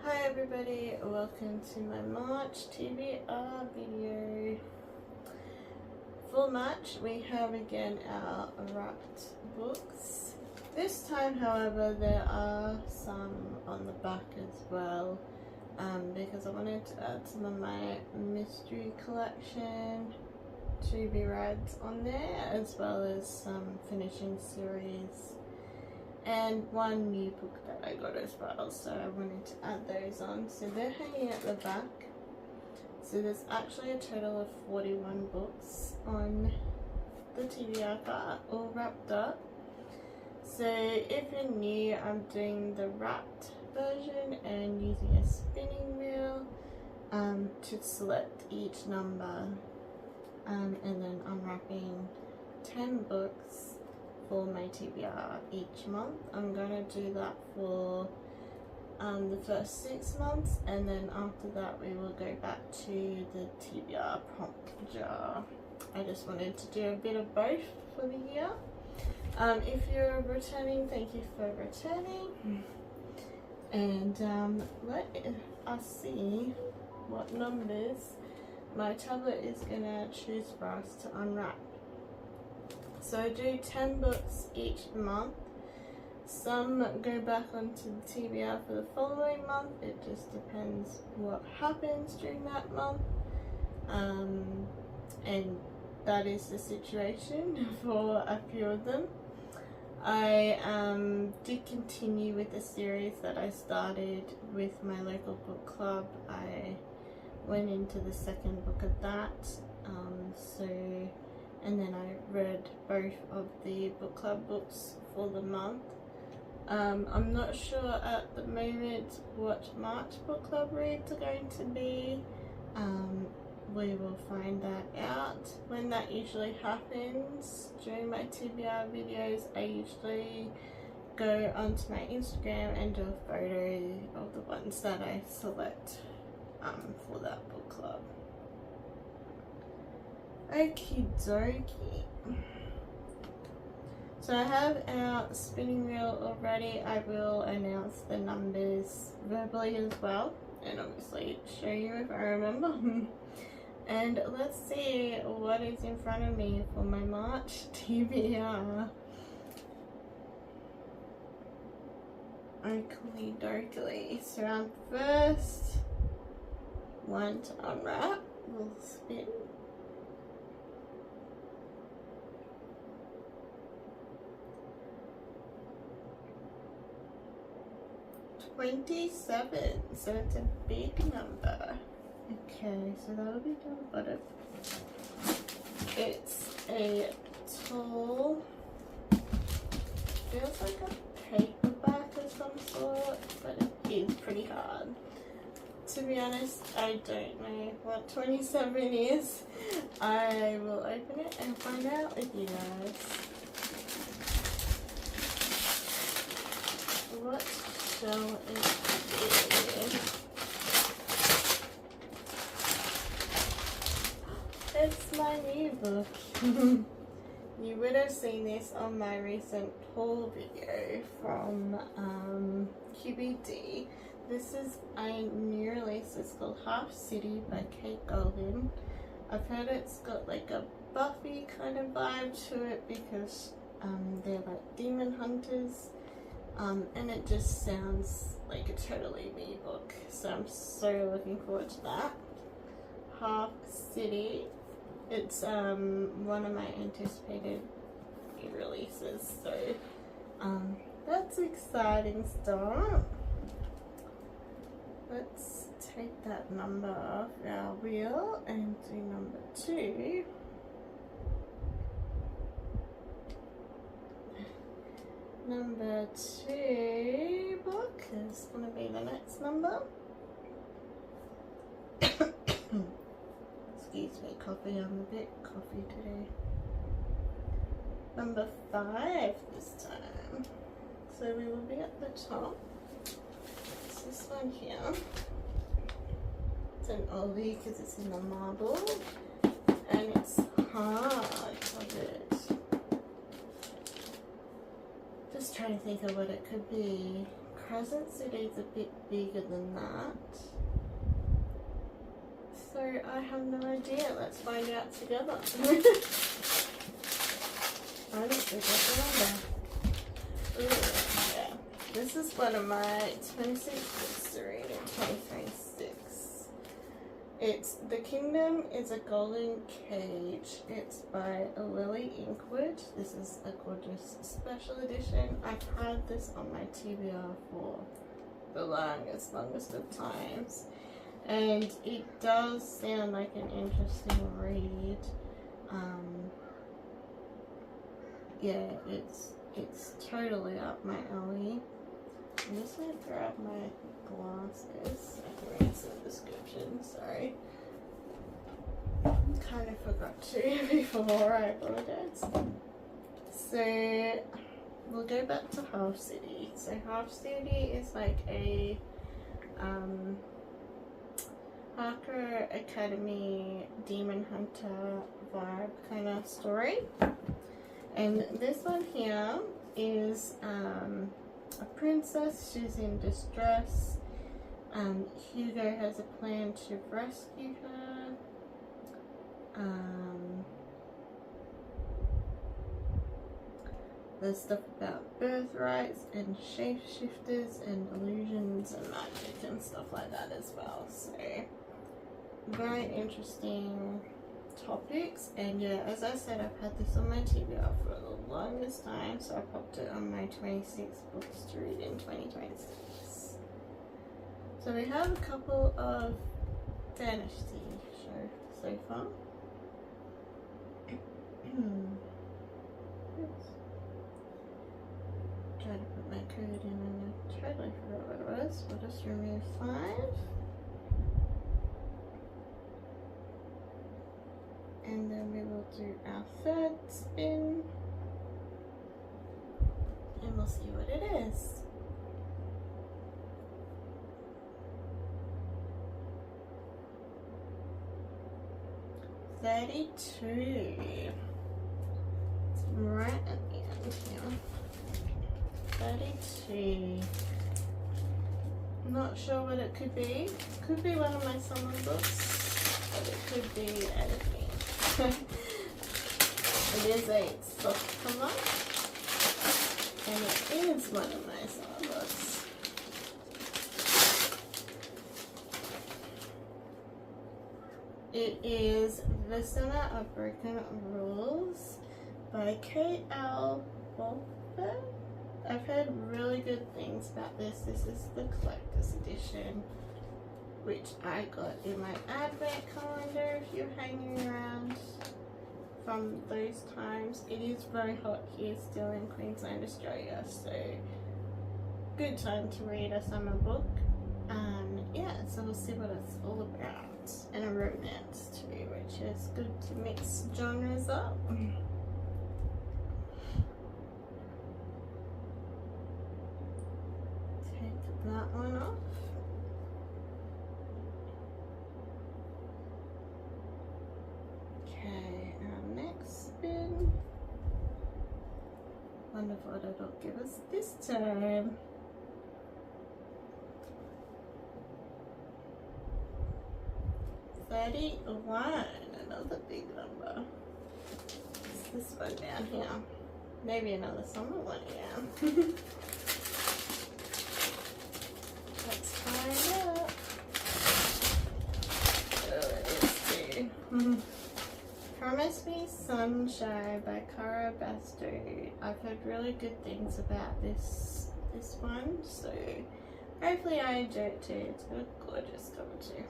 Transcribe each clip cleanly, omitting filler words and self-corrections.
Hi everybody, welcome to my March TBR video. For March we have again our wrapped books. This time however there are some on the back as well because I wanted to add some of my mystery collection to be read on there, as well as some finishing series and one new book that I got as well, so I wanted to add those on. So they're hanging at the back. So there's actually a total of 41 books on the TBR cart, all wrapped up. So if you're new, I'm doing the wrapped version and using a spinning wheel to select each number, and then unwrapping 10 books for my TBR each month. I'm going to do that for the first 6 months, and then after that we will go back to the TBR prompt jar. I just wanted to do a bit of both for the year. If you're returning, thank you for returning, and let us see what numbers my tablet is going to choose for us to unwrap. So I do 10 books each month. Some go back onto the TBR for the following month. It just depends what happens during that month. And that is the situation for a few of them. I did continue with the series that I started with my local book club. I went into the second book of that. And then I read both of the book club books for the month. I'm not sure at the moment what March book club reads are going to be. We will find that out when that usually happens. During my TBR videos, I usually go onto my Instagram and do a photo of the ones that I select for that book club. Okie dokie. So I have our spinning wheel already. I will announce the numbers verbally as well, and obviously show you if I remember. And let's see what is in front of me for my March TBR. Okie dokie. So our first one to unwrap, we'll spin. 27, so it's a big number. Okay, so that'll be down the bottom. It's a tall, feels like a paperback of some sort, but it is pretty hard. To be honest, I don't know what 27 is. I will open it and find out with you guys. What shall it be? It's my new book. You would have seen this on my recent haul video from QBD. This is a new release. It's called Half City by Kate Golden. I've heard it's got like a Buffy kind of vibe to it because they're like demon hunters. And it just sounds like a totally me book, so I'm so looking forward to that. Half City, it's one of my anticipated new releases, so that's exciting stuff. Let's take that number off our wheel and do number 2. Number 2 book is going to be the next number. Excuse me, coffee, I'm a bit coffee today. Number 5 this time. So we will be at the top. It's this one here. It's an oldie because it's in the marble. And it's hard covered. Just trying to think of what it could be. present CD's a bit bigger than that. So I have no idea. Let's find out together. Honestly, that's a number. Yeah. This is one of my 26 books to read in 2026. It's The Kingdom is a Golden Cage. It's by Lily Inkwood. This is a gorgeous special edition. I've had this on my TBR for the longest of times. And it does sound like an interesting read. Yeah, it's totally up my alley. I'm just going to grab my glasses. I can read some description, sorry. Kind of forgot to before, I apologize. So, we'll go back to Half City. So, Half City is like a Hacker Academy Demon Hunter vibe kind of story. And this one here is a princess. She's in distress. Hugo has a plan to rescue her. There's stuff about birthrights and shapeshifters and illusions and magic and stuff like that as well. So very interesting topics. And yeah, as I said, I've had this on my TBR for the longest time, so I popped it on my 26 books to read in 2026. So we have a couple of Dynasty shows so far. Try to put my code in and I totally forgot what it was. We'll just remove 5. And then we will do our third spin. And we'll see what it is. $32. It's right at the end here. 32. Not sure what it could be. Could be one of my summer books, but it could be anything. It is a soft cover, and it is one of my summer books. It is The Center of Broken Rules by K.L. Wolfer. I've heard really good things about this. This is the collector's edition, which I got in my advent calendar if you're hanging around from those times. It is very hot here still in Queensland, Australia, so good time to read a summer book. Yeah, so we'll see what it's all about. And a romance too, which is good to mix genres up. Take that one off. Okay, our next spin. Wonder what it'll give us this time. $31, another big number. It's this one down here. Maybe another summer one, yeah. Let's find out. Oh, it is too. Promise Me Sunshine by Cara Bastard. I've heard really good things about this one, so hopefully I enjoy it too. It's got a gorgeous cover too.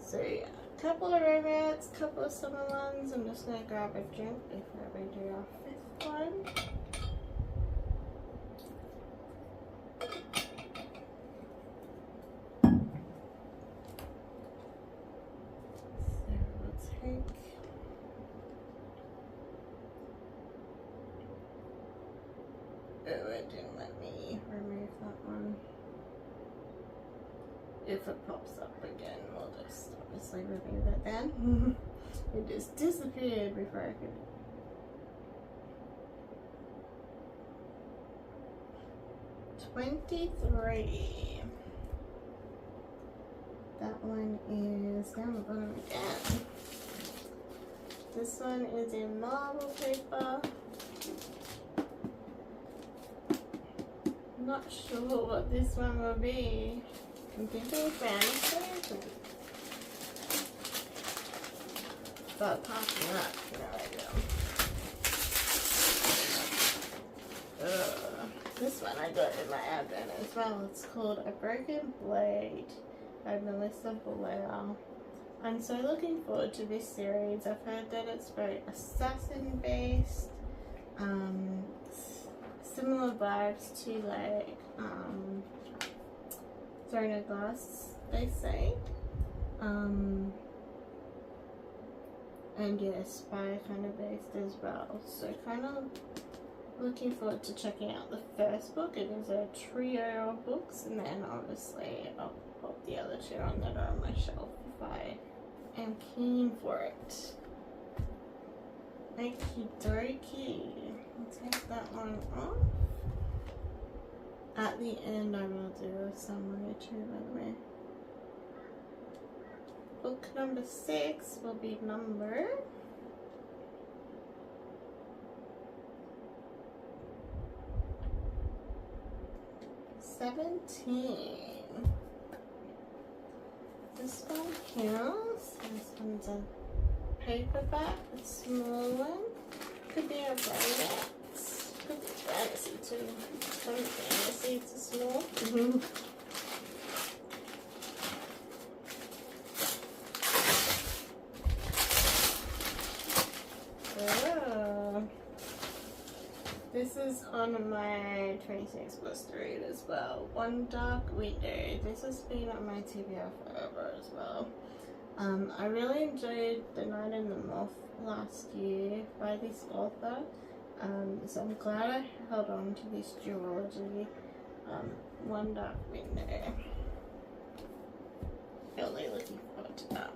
So yeah, a couple of romance, a couple of summer ones. I'm just going to grab a drink before we do our 5th one. So we'll take... Oh, it didn't let me remove that one. If it pops up again, we'll just obviously remove it then. It just disappeared before I could. 23. That one is down the bottom again. This one is in marble paper. Not sure what this one will be. I'm thinking fantasy. Start popping up. No idea. This one I got in my advent as well. It's called A Broken Blade by Melissa Blair. I'm so looking forward to this series. I've heard that it's very assassin based. Similar vibes to like Throne of Glass, they say. And yeah, spy kind of based as well. So kind of looking forward to checking out the first book. It is a trio of books, and then obviously I'll pop the other two on that are on my shelf if I am keen for it. Okie dokie. I'll take that one off. At the end I will do a summary too, by the way. Book number 6 will be number 17. This one here, this one's a paperback, a small one. Could be a romance, could be fantasy too. Some fantasy, it's a small. This is on my 26 plus to read as well. One Dark Window. This has been on my TBR forever as well. I really enjoyed The Night and the Moth last year by this author. So I'm glad I held on to this duology. One Dark Window. Really looking forward to that.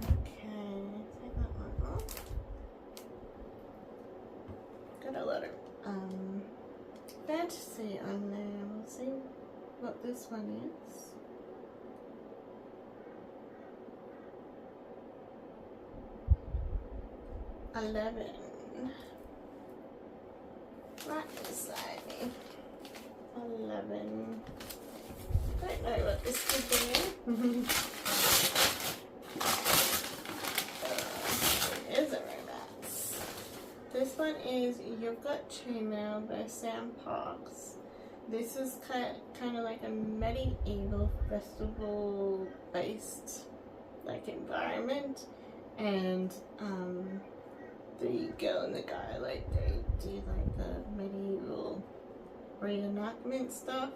Okay, take that one off. Got a lot of fantasy on there. We'll see what this one is. $11. Right beside me. 11. Don't know what this could be. It is a romance. This one is You've Got Chainmail by Sam Parks. This is kind of like a medieval festival based like environment, and the girl and the guy, like, they do like the medieval reenactment stuff,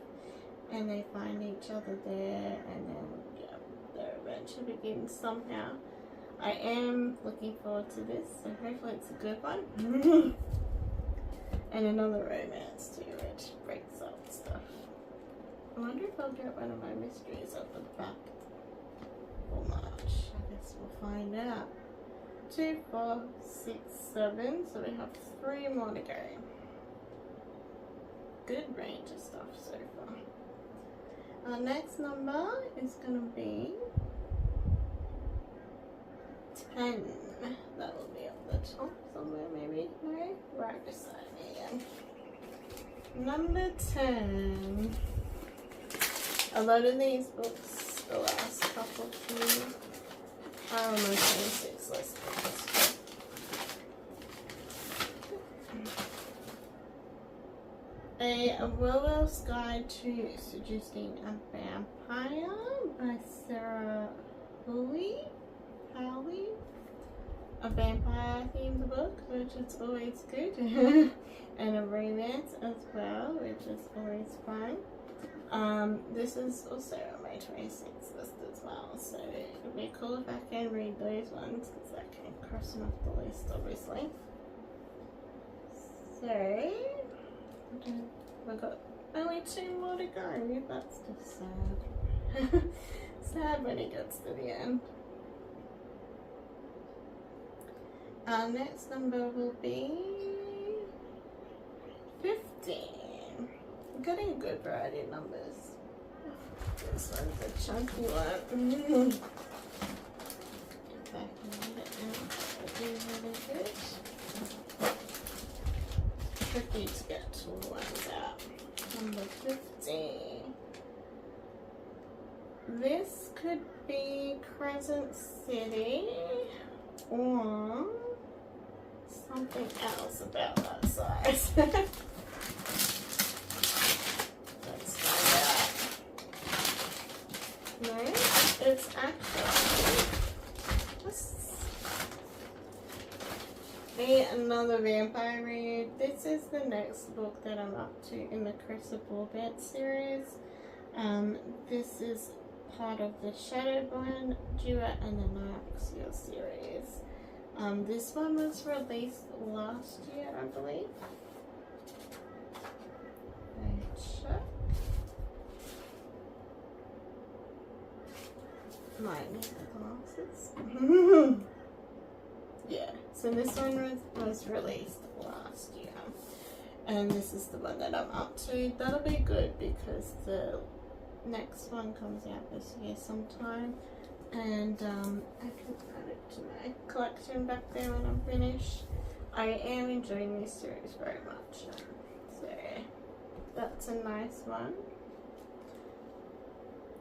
and they find each other there, and then yeah, their adventure begins somehow. I am looking forward to this, so hopefully it's a good one. And another romance too, which breaks up stuff. I wonder if I'll get one of my mysteries at the back for March. I guess we'll find out. 2, 4, 6, 7. So we have 3 more to go. Good range of stuff so far. Our next number is going to be 10. That will be on the top somewhere, maybe. No? Right beside me again. Number 10. A lot of these books, the last couple few, are on my 26 list. A Werewolf's Guide to Seducing a Vampire by Sarah Howie. A vampire themed book, which is always good. And a romance as well, which is always fun. This is also on my 26 list as well, so it would be cool if I can read those ones, because I can cross them off the list obviously. So we've got only 2 more to go. That's just sad. Sad when it gets to the end. Our next number will be 15. getting a good variety of numbers. This one's a chunky one. If I can get it out, it'll be really good. Tricky to get all the ones out. Number 50. This could be Crescent City or something else about that size. Let's find out. No, it's actually another vampire read. This is the next book that I'm up to in the Crucible Bed series. This is part of the Shadowborn Duet and the Nyxia series. This one was released last year, I believe. Check. Might need the glasses. Yeah, so this one was released last year. And this is the one that I'm up to. That'll be good because the next one comes out this year sometime. And I can add it to my collection back there when I'm finished. I am enjoying this series very much. So that's a nice one.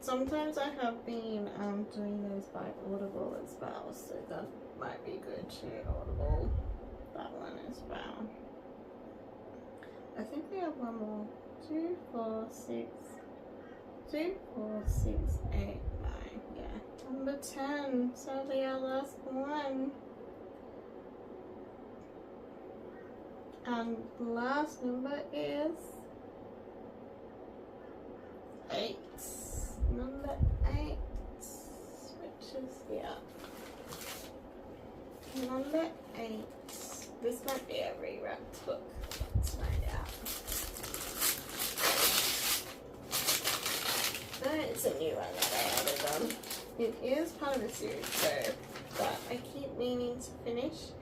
Sometimes I have been doing those by Audible as well, so that might be good to Audible that one as well. I think we have one more. 2, 4, 6, 2, 4, 6, 8, 9. Yeah, number 10. Sadly, our last one. And the last number is 8. Number 8, which is here. Number 8. This might be a rewrapped book. Let's find out. It's a new one that I added on. It is part of a series though, that I keep meaning to finish.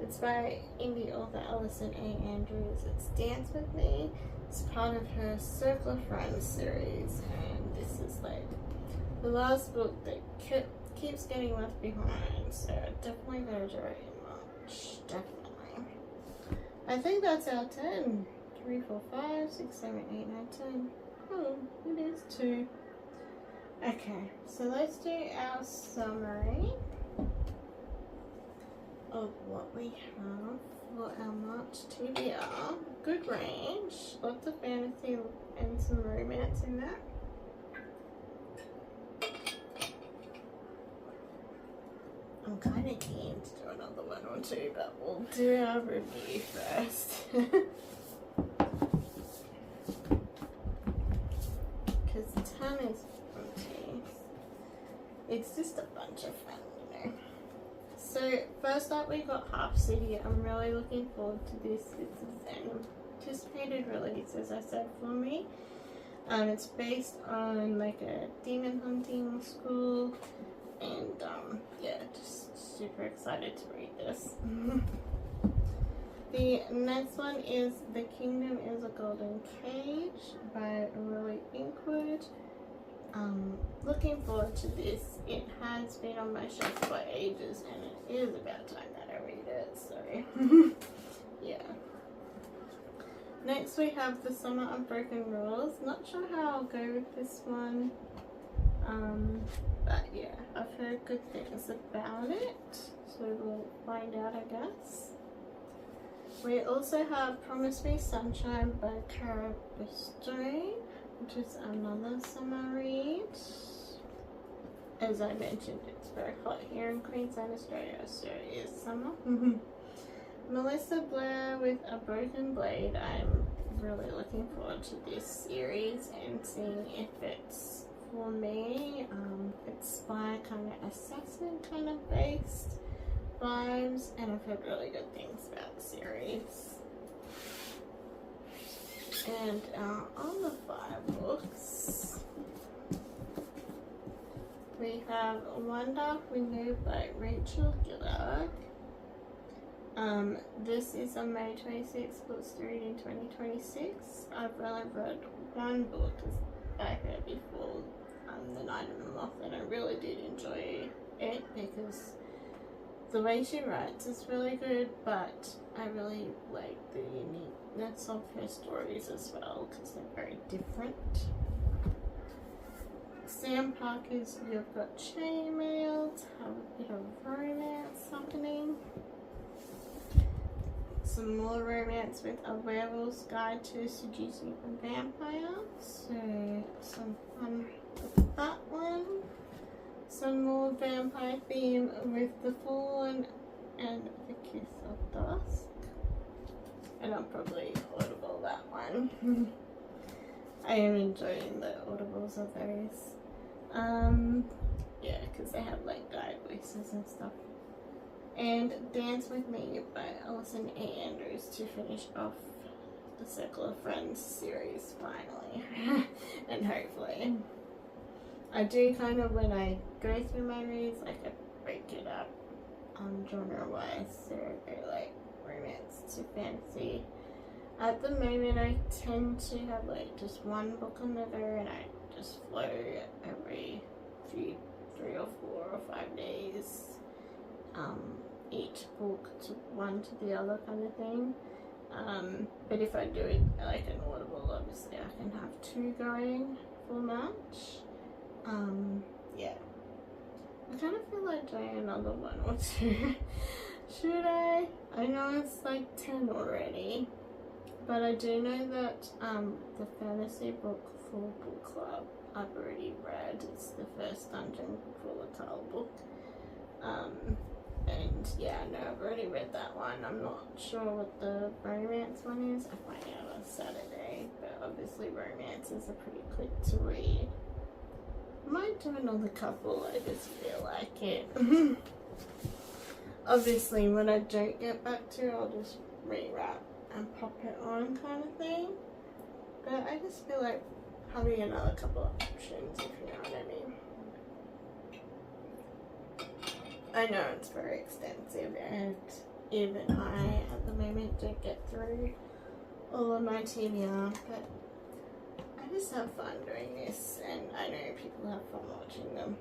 It's by indie author Alison A. Andrews. It's Dance With Me. It's part of her Circle of Friends series, and this is like the last book that keeps getting left behind, so definitely go to it in March. Definitely. I think that's our 10. 3, 4, 5, 6, 7, 8, 9, 10. Oh, it is 2. Okay, so let's do our summary of what we have for our March TBR. Good range, lots of fantasy and some romance in that. I'm kind of keen to do another one or two, but we'll do our review first. Because 10 is plenty. It's just a bunch of fun, you know. So first up we got Half City. I'm really looking forward to this. This is an anticipated release, as I said, for me. It's based on like a demon hunting school, and yeah, just super excited to read this. The next one is The Kingdom is a Golden Cage by Roy Inkwood. Looking forward to this. It has been on my shelf for ages, and it is about time that I read it, so yeah. Next we have The Summer of Broken Rules. Not sure how I'll go with this one, but yeah, I've heard good things about it, so we'll find out, I guess. We also have Promise Me Sunshine by Cara Bristow, which is another summer read. As I mentioned, it's very hot here in Queensland, Australia, so it is summer. Melissa Blair with A Broken Blade. I'm really looking forward to this series and seeing if it's for me. It's spy kind of assassin kind of based vibes, and I've heard really good things about the series. And our other 5 books, we have One Dark Window by Rachel Gillard. This is on May 26th, books to read in 2026. I've only read one book, as I heard before, The Night of the Moth, and I really did enjoy it because the way she writes is really good, but I really like the uniqueness of her stories as well because they're very different. Sam Parker's You've Got Chainmail, have a bit of romance happening. Some more romance with A Werewolf's Guide to Seducing a Vampire. So some fun with that one. Some more vampire theme with The Fallen and The Kiss of Dusk. And I'll probably audible that one. I am enjoying the audibles of those. Yeah, because they have like guide voices and stuff. And Dance With Me by Alison A. Andrews to finish off the Circle of Friends series finally. And hopefully. I do kind of, when I go through my reads, like I break it up genre wise. So I go like romance to fantasy. At the moment I tend to have like just one book on the go and I just flow every 3 or 4 or 5 days. Each book to one to the other kind of thing. But if I do it like an audible, obviously I can have 2 going for March. Yeah. I kind of feel like doing another 1 or 2. Should I? I know it's like 10 already. But I do know that the fantasy book for book club I've already read. It's the first Dungeon Volatile book. And yeah, no, I've already read that one. I'm not sure what the romance one is. I find out on Saturday, but obviously romances are pretty quick to read. I might do another couple, I just feel like it. Obviously, when I don't get back to it, I'll just rewrap and pop it on kind of thing. But I just feel like having another couple of options, if you know what I mean. I know it's very extensive and even I at the moment don't get through all of my TBR, but I just have fun doing this and I know people have fun watching them.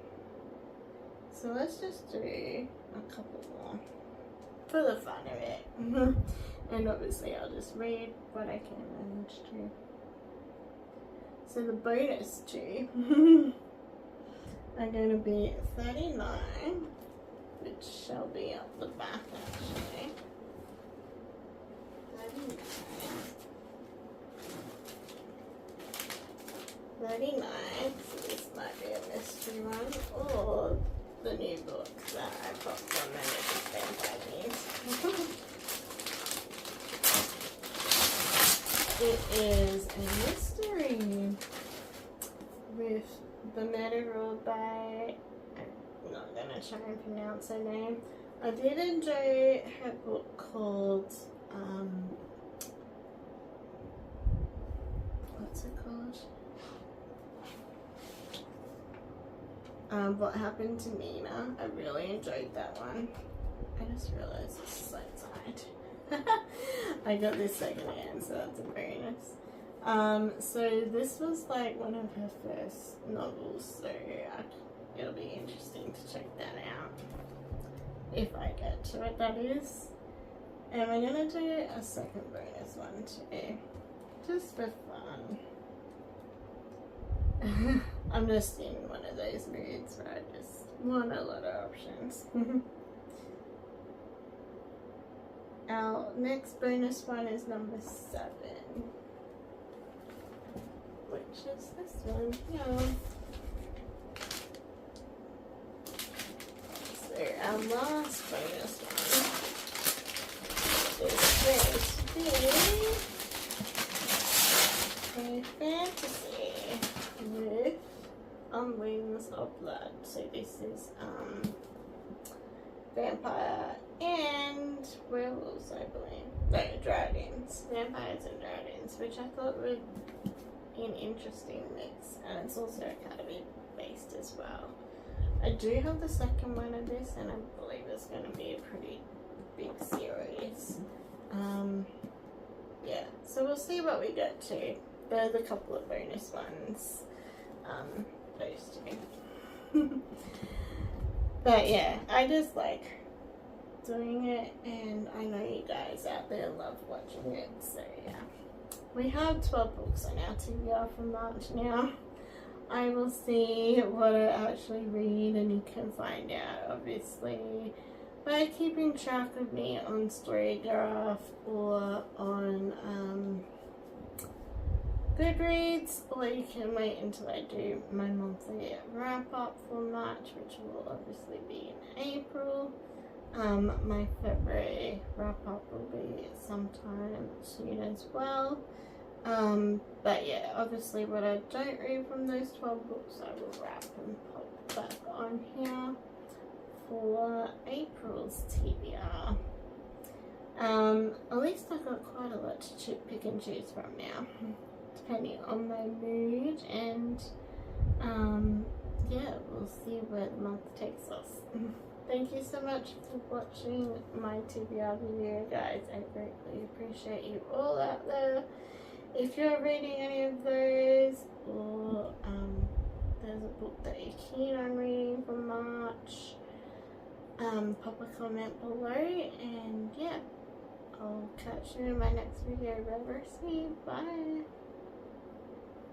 So let's just do a couple more for the fun of it. And obviously I'll just read what I can manage to. So the bonus 2 are going to be 39. Which shall be up the back actually. 39. So this might be a mystery one. Or the new book that I popped on there with the It is a mystery with The Murder Ruled by, I'm not going to try and pronounce her name. I did enjoy her book called, what's it called? What Happened to Nina. I really enjoyed that one. I just realized this is outside. I got this second hand, so that's a bonus. So this was like one of her first novels, so it'll be interesting to check that out. If I get to it, that is. And we're going to do a second bonus one too. Just for fun. I'm just in one of those moods where I just want a lot of options. Our next bonus one is number 7. Which is this one here. So our last bonus one is going to be a fantasy with On Wings of Blood. So this is vampire and werewolves, I believe. No, dragons. Vampires and dragons, which I thought would be an interesting mix. And it's also academy based as well. I do have the second one of this, and I believe it's going to be a pretty big series. Yeah, so we'll see what we get to. There's a couple of bonus ones. Those two. But yeah, I just like doing it, and I know you guys out there love watching it, so yeah. We have 12 books on our TBR for March now. I will see what I actually read, and you can find out obviously by keeping track of me on Storygraph or on Goodreads, or you can wait until I do my monthly wrap up for March, which will obviously be in April. My February wrap up will be sometime soon as well. But yeah, obviously what I don't read from those 12 books, I will wrap and pop back on here for April's TBR. At least I've got quite a lot to pick and choose from now, depending on my mood, and yeah, we'll see where the month takes us. Thank you so much for watching my TBR video, guys. I greatly appreciate you all out there. If you're reading any of those, or there's a book that you're keen on reading for March, pop a comment below, and yeah, I'll catch you in my next video. Bye.